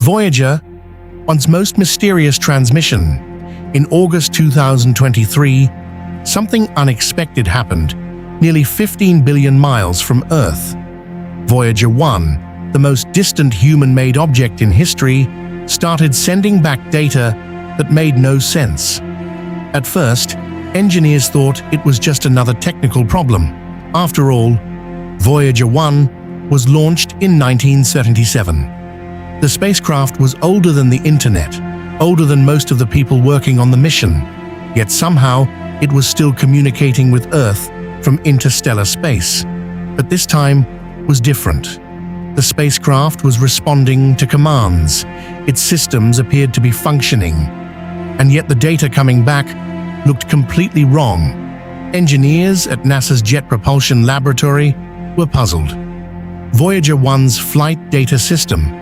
Voyager, one's most mysterious transmission. In August 2023, something unexpected happened, nearly 15 billion miles from Earth. Voyager 1, the most distant human-made object in history, started sending back data that made no sense. At first, engineers thought it was just another technical problem. After all, Voyager 1 was launched in 1977. The spacecraft was older than the internet, older than most of the people working on the mission, yet somehow it was still communicating with Earth from interstellar space. But this time was different. The spacecraft was responding to commands. Its systems appeared to be functioning, and yet the data coming back looked completely wrong. Engineers at NASA's Jet Propulsion Laboratory were puzzled. Voyager 1's flight data system,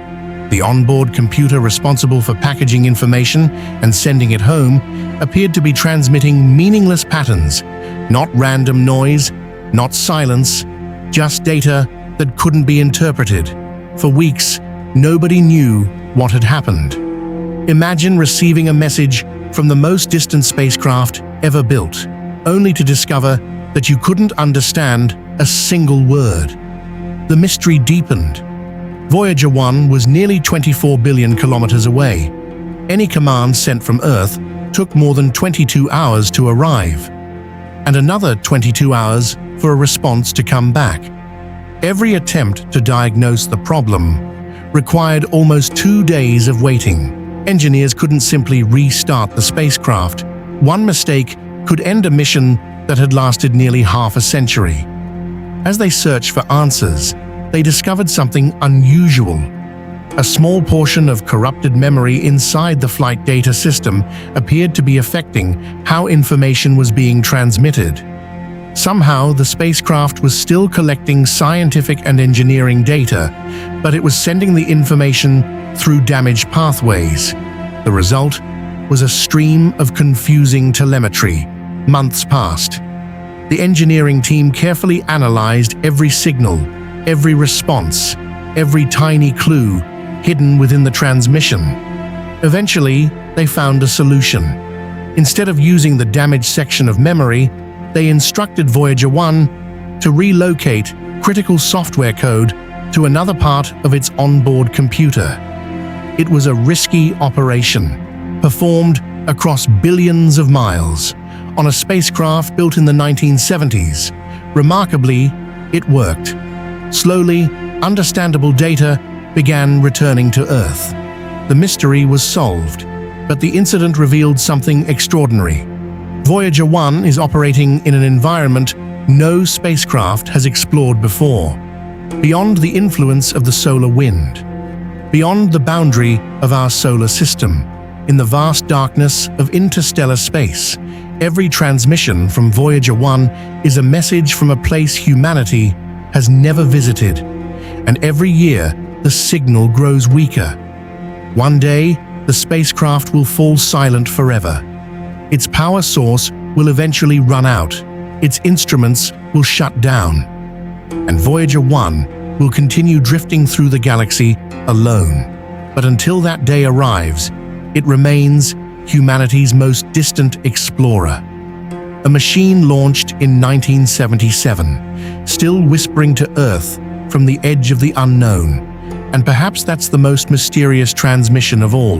the onboard computer responsible for packaging information and sending it home, appeared to be transmitting meaningless patterns, not random noise, not silence, just data that couldn't be interpreted. For weeks, nobody knew what had happened. Imagine receiving a message from the most distant spacecraft ever built, only to discover that you couldn't understand a single word. The mystery deepened. Voyager 1 was nearly 24 billion kilometers away. Any command sent from Earth took more than 22 hours to arrive, and another 22 hours for a response to come back. Every attempt to diagnose the problem required almost 2 days of waiting. Engineers couldn't simply restart the spacecraft. One mistake could end a mission that had lasted nearly half a century. As they searched for answers, they discovered something unusual. A small portion of corrupted memory inside the flight data system appeared to be affecting how information was being transmitted. Somehow, the spacecraft was still collecting scientific and engineering data, but it was sending the information through damaged pathways. The result was a stream of confusing telemetry. Months passed. The engineering team carefully analyzed every signal, every response, every tiny clue hidden within the transmission. Eventually, they found a solution. Instead of using the damaged section of memory, they instructed Voyager 1 to relocate critical software code to another part of its onboard computer. It was a risky operation, performed across billions of miles, on a spacecraft built in the 1970s. Remarkably, it worked. Slowly, understandable data began returning to Earth. The mystery was solved, but the incident revealed something extraordinary. Voyager 1 is operating in an environment no spacecraft has explored before, beyond the influence of the solar wind, beyond the boundary of our solar system, in the vast darkness of interstellar space. Every transmission from Voyager 1 is a message from a place humanity has never visited, and every year the signal grows weaker. One day, the spacecraft will fall silent forever. Its power source will eventually run out, its instruments will shut down, and Voyager 1 will continue drifting through the galaxy alone. But until that day arrives, it remains humanity's most distant explorer. A machine launched in 1977, still whispering to Earth from the edge of the unknown. And perhaps that's the most mysterious transmission of all.